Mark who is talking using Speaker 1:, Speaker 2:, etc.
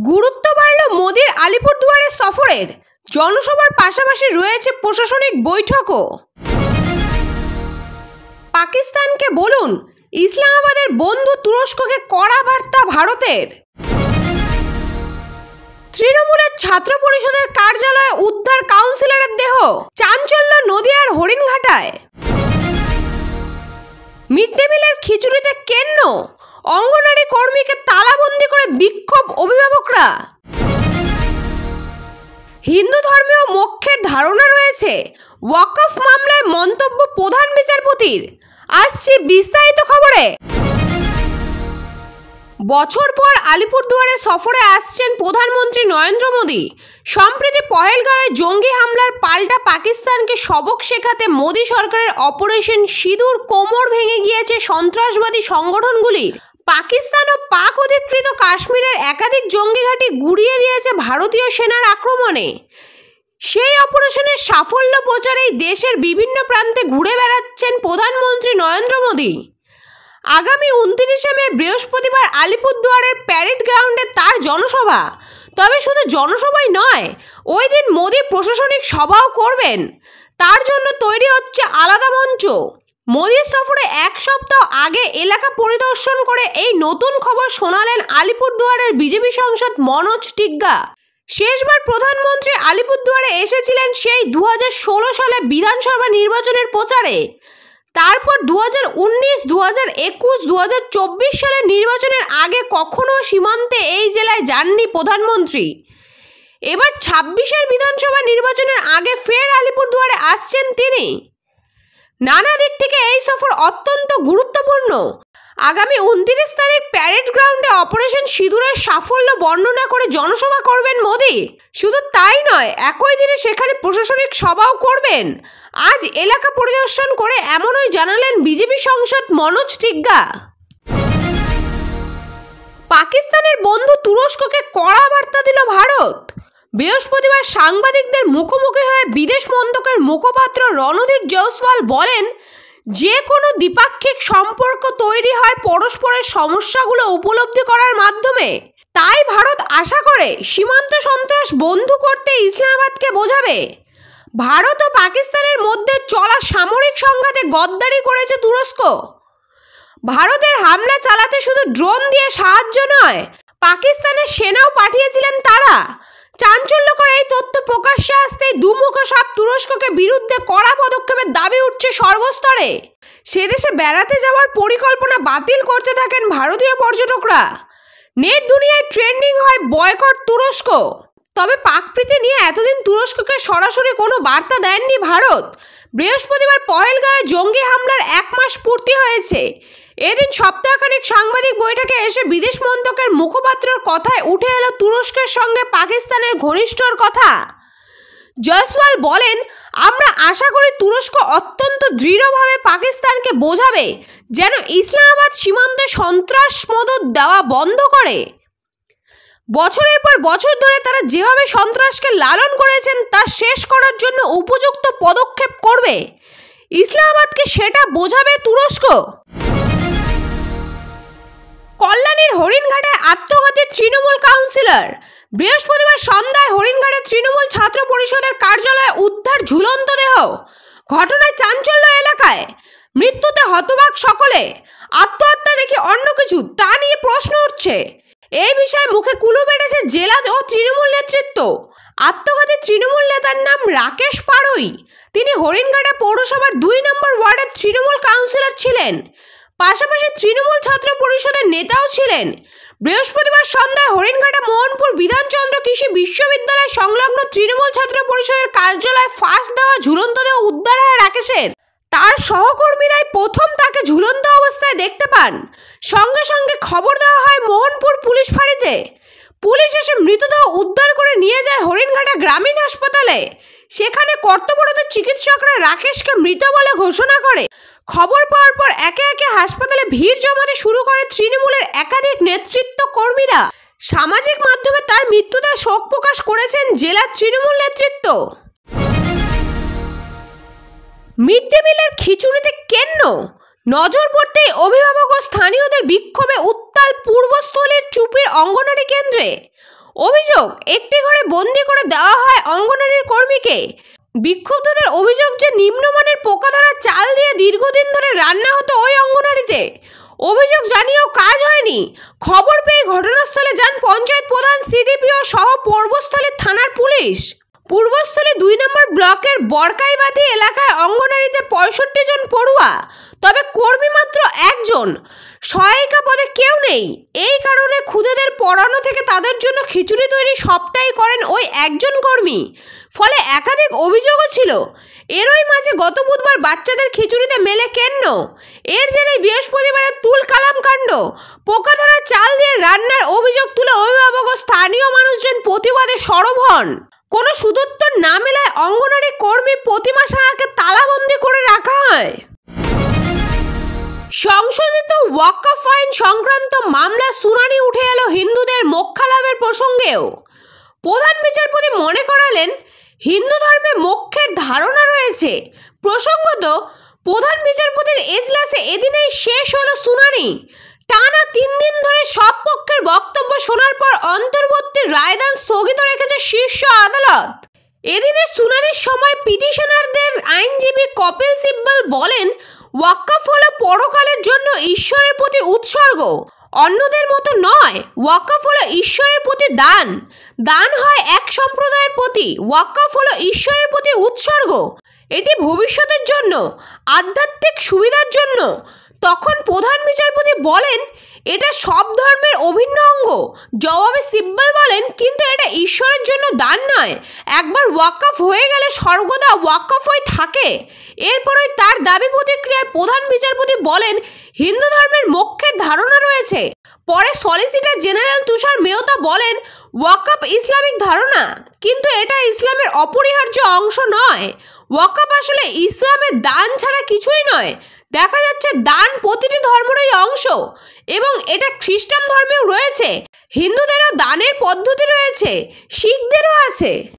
Speaker 1: গুরুত্ব বাড়ল মোদির আলিপুরদুয়ারে সফরের। জনসভার পাশাপাশি রয়েছে প্রশাসনিক বৈঠকও। পাকিস্তানকে বলুন ইসলামাবাদের বন্ধু তুরস্ককে কড়া বার্তা ভারতের। তৃণমূলের ছাত্র পরিষদের কার্যালয়ে উদ্ধার কাউন্সিলরের দেহ, চাঞ্চল্য নদিয়ার হরিণঘাটায়। মিড ডে মিলের খিচুড়িতে কেন্ন, অঙ্গনারী কর্মীকে তালাবন্দি করে বিক্ষোভ অভিভাবকরা। হিন্দু ধর্মেও মোক্ষের ধারণা রয়েছে, ওয়াকফ মামলায় মন্তব্য প্রধান বিচারপতির। আসছে বিস্তারিত খবরে। বছর পর আলিপুরদুয়ারে সফরে আসছেন প্রধানমন্ত্রী নরেন্দ্র মোদী। সম্প্রতি পহেলগাঁওয়ে জঙ্গি হামলার পাল্টা পাকিস্তানকে সবক শেখাতে মোদী সরকারের অপারেশন সিঁদুর কোমর ভেঙে গিয়েছে সন্ত্রাসবাদী সংগঠনগুলির। পাকিস্তান ও পাক অধিকৃত কাশ্মীরের একাধিক জঙ্গি ঘাঁটি গুড়িয়ে দিয়েছে ভারতীয় সেনার আক্রমণে। সেই অপারেশনের সাফল্য প্রচারেই দেশের বিভিন্ন প্রান্তে ঘুরে বেড়াচ্ছেন প্রধানমন্ত্রী নরেন্দ্র মোদী। আগামী 29শে মে বৃহস্পতিবার আলিপুরদুয়ারের প্যারেড গ্রাউন্ডে তার জনসভা। তবে শুধু জনসভাই নয়, ওই দিন মোদী প্রশাসনিক সভাও করবেন। তার জন্য তৈরি হচ্ছে আলাদা মঞ্চ। মোদীর সফরে এক সপ্তাহ আগে এলাকা পরিদর্শন করে এই নতুন খবর শোনালেন আলিপুরদুয়ারের বিজেপি সাংসদ মনোজ টিগ্গা। শেষবার প্রধানমন্ত্রী আলিপুরদুয়ারে এসেছিলেন সেই 2016 সালে বিধানসভা নির্বাচনের প্রচারে। তারপর 2019, 2021, 2024 সালের নির্বাচনের আগে কখনো সীমান্তে এই জেলায় যাননি প্রধানমন্ত্রী। এবার 26-এর বিধানসভা নির্বাচনের আগে ফের আলিপুরদুয়ারে আসছেন তিনি। নানা দিক থেকে এই সফর অত্যন্ত গুরুত্বপূর্ণ। আগামী 29 তারিখ প্যারেড গ্রাউন্ডে অপারেশন সিঁদুরের সাফল্য বর্ণনা করে জনসভা করবেন মোদী। শুধু তাই নয়, একই দিনে সেখানে প্রশাসনিক সভাও করবেন। আজ এলাকা পরিদর্শন করে এমনই জানালেন বিজেপি সাংসদ মনোজ টিগ্গা। পাকিস্তানের বন্ধু তুরস্ককে কড়া বার্তা দিল ভারত। বৃহস্পতিবার সাংবাদিকদের মুখোমুখি হয়ে বিদেশ মন্ত্রকের মুখপাত্র রণধীর জয়সওয়াল বলেন, যে কোনো দ্বিপাক্ষিক সম্পর্ক তৈরি হয় পরস্পরের সমস্যাগুলো উপলব্ধি করার মাধ্যমে। তাই ভারত আশা করে সীমান্ত সন্ত্রাস বন্ধ করতে ইসলামাবাদকে বোঝাবে। ভারত ও পাকিস্তানের মধ্যে চলা সামরিক সংঘাতে গদ্দারি করেছে তুরস্ক। ভারতের হামলা চালাতে শুধু ড্রোন দিয়ে সাহায্য নয়, পাকিস্তানের সেনাও পাঠিয়েছিলেন তারা। চাঞ্চল্যকর এই তথ্য প্রকাশ্যে আসতেই দুমুখো সাপ তুরস্ককে বিরুদ্ধে কড়া পদক্ষেপের দাবি উঠছে সর্বস্তরে। সে দেশে বেড়াতে যাওয়ার পরিকল্পনা বাতিল করতে থাকেন ভারতীয় পর্যটকরা। নেট দুনিয়ায় ট্রেন্ডিং হয় বয়কট তুরস্ক। তবে পাকপ্রীতি নিয়ে এতদিন তুরস্ককে সরাসরি কোনো বার্তা দেননি ভারত। বৃহস্পতিবার পহেলগাঁওয়ে জঙ্গি হামলার 1 মাস পূর্তি হয়েছে। এদিন সপ্তাহখানিক সাংবাদিক বৈঠকে এসে বিদেশ মন্ত্রকের মুখপাত্রর কথায় উঠে এলো তুরস্কের সঙ্গে পাকিস্তানের ঘনিষ্ঠর কথা। জয়সওয়াল বলেন, আমরা আশা করি তুরস্ক অত্যন্ত দৃঢ়ভাবে পাকিস্তানকে বোঝাবে যেন ইসলামাবাদ সীমান্তে সন্ত্রাস মদত দেওয়া বন্ধ করে। বছরের পর বছর ধরে তারা যেভাবে সন্ত্রাসকে লালন করেছেন তা শেষ করার জন্য উপযুক্ত পদক্ষেপ করবে। ইসলামাবাদকে সেটা বোঝাবে তুরস্ক। কল্যাণীর হরিণঘাটায় আত্মঘাতী তৃণমূল কাউন্সিলর। বৃহস্পতিবার সন্ধ্যায় হরিণঘাটে তৃণমূল ছাত্র পরিষদের কার্যালয়ে উদ্ধার ঝুলন্ত দেহ। ঘটনায় চাঞ্চল্য এলাকায়। মৃত্যুতে হতবাক সকলে। আত্মহত্যা নাকি অন্য কিছু তা নিয়ে প্রশ্ন উঠছে। এই বিষয়ে মুখে কুলু বেড়েছে জেলা ও তৃণমূল নেতৃত্ব। আত্মঘাতী তৃণমূল নেতার নাম রাকেশ পাড়ই। তিনি হরিণঘাটা পৌরসভার 2 নম্বর ওয়ার্ডের তৃণমূল কাউন্সিলর ছিলেন। পাশাপাশি তৃণমূল ছাত্র পরিষদের নেতাও ছিলেন। বৃহস্পতিবার সন্ধ্যায় হরিণঘাটা মোহনপুর বিধানচন্দ্র কৃষি বিশ্ববিদ্যালয় সংলগ্ন তৃণমূল ছাত্র পরিষদের কার্যালয়ে ফাঁস দেওয়া ঝুলন্ত দেহ উদ্ধার হয় রাকেশের। তার সহকর্মীরাই প্রথম তাকে ঝুলন্ত অবস্থায় দেখতে পান। সঙ্গে সঙ্গে খবর দেওয়া হয় মোহনপুর পুলিশ ফাঁড়িতে। পুলিশ এসে মৃতদেহ উদ্ধার করে নিয়ে যায় হরিণঘাটা গ্রামীণ হাসপাতালে। সেখানে কর্তব্যরত চিকিৎসকরা রাকেশকে মৃত বলে ঘোষণা করে। খবর পাওয়ার পর একে একে হাসপাতালে ভিড় জমাতে শুরু করে তৃণমূলের একাধিক নেতৃত্ব কর্মীরা। সামাজিক মাধ্যমে তার মৃত্যুতে শোক প্রকাশ করেছেন জেলার তৃণমূল নেতৃত্ব। মিড ডে মিলের খিচুড়িতে কেন্ন, নজর পড়তেই অভিভাবক ও স্থানীয়দের বিক্ষোভে উত্তাল পূর্বস্থলীর চুপির অঙ্গনারী কেন্দ্রে। অভিযোগ, একটি ঘরে বন্দি করে দেওয়া হয় অঙ্গনারীর কর্মীকে। বিক্ষুব্ধদের অভিযোগ যে নিম্নমানের পোকা ধরা চাল দিয়ে দীর্ঘদিন ধরে রান্না হতো ওই অঙ্গনারীতে। অভিযোগ জানিয়েও কাজ হয়নি। খবর পেয়ে ঘটনাস্থলে যান পঞ্চায়েত প্রধান, সিডিপিও সহ পূর্বস্থলী থানার পুলিশ। পূর্বস্থলী 2 নম্বর ব্লকের বরকাইবাতি এলাকায় অঙ্গনারীতে 65 জন পড়ুয়া, তবে কর্মী মাত্র 1 জন। সহায়িকা পদে কেউ নেই। এই কারণে খুদেদের পড়ানো থেকে তাদের জন্য খিচুড়ি তৈরি সবটাই করেন ওই একজন কর্মী। ফলে একাধিক অভিযোগও ছিল। এরই মাঝে গত বুধবার বাচ্চাদের খিচুড়িতে মেলে কেন্ন। এর জেরেই বৃহস্পতিবারের তুল কালাম কাণ্ড। পোকা ধরা চাল দিয়ে রান্নার অভিযোগ তুলে অভিভাবক ও স্থানীয় মানুষজন প্রতিবাদে সরব হন। কোনো সুদুত্তর না মেলায় অঙ্গনারী কর্মী প্রতিমা সাহাকে তালাবন্দি করে রাখা হয়। সংশোধিত ওয়াকফ আইন সংক্রান্ত মামলা শুনানি উঠে এলো হিন্দুদের মোক্ষলাভের প্রসঙ্গেও। প্রধান বিচারপতি মনে করালেন, হিন্দু ধর্মে মোক্ষের ধারণা রয়েছে। প্রসঙ্গত, প্রধান বিচারপতির এজলাসে এদিনেই শেষ হলো শুনানি। টানা 3 দিন ধরে সব পক্ষের বক্তব্য শোনার পর অন্তর্বর্তী রায়দান স্থগিত রেখেছে শীর্ষ আদালত। এদিনের শুনানির সময় পিটিশনারদের আইনজীবী কপিল সিব্বল বলেন, ওয়াকফ হলো পরকালের জন্য ঈশ্বরের প্রতি উৎসর্গ, অন্যদের মতো নয়। ওয়াকফ হলো ঈশ্বরের প্রতি দান। দান হয় এক সম্প্রদায়ের প্রতি। ওয়াকফ হলো ঈশ্বরের প্রতি উৎসর্গ। এটি ভবিষ্যতের জন্য, আধ্যাত্মিক সুবিধার জন্য। তখন প্রধান বিচারপতি বলেন, এটা সব ধর্মের অভিন্ন অঙ্গ। জবাবে সিব্বল বলেন, কিন্তু এটা ঈশ্বরের জন্য দান নয়। একবার ওয়াকফ হয়ে গেলে সর্বদা ওয়াকফ হয়ে থাকে। এরপরই তার দাবি প্রতিক্রিয়ায় প্রধান বিচারপতি বলেন, হিন্দু ধর্মের মোক্ষের ধারণা রয়েছে। পরে সলিসিটর জেনারেল তুষার মেহতা বলেন, ওয়াকফ ইসলামিক ধারণা, কিন্তু এটা ইসলামের অপরিহার্য অংশ নয়। ওয়াকফ আসলে ইসলামের দান ছাড়া কিছুই নয়। দেখা যাচ্ছে দান প্রতিটি ধর্মেরই অংশ এবং এটা খ্রিস্টান ধর্মেও রয়েছে। হিন্দুদেরও দানের পদ্ধতি রয়েছে, শিখদেরও আছে।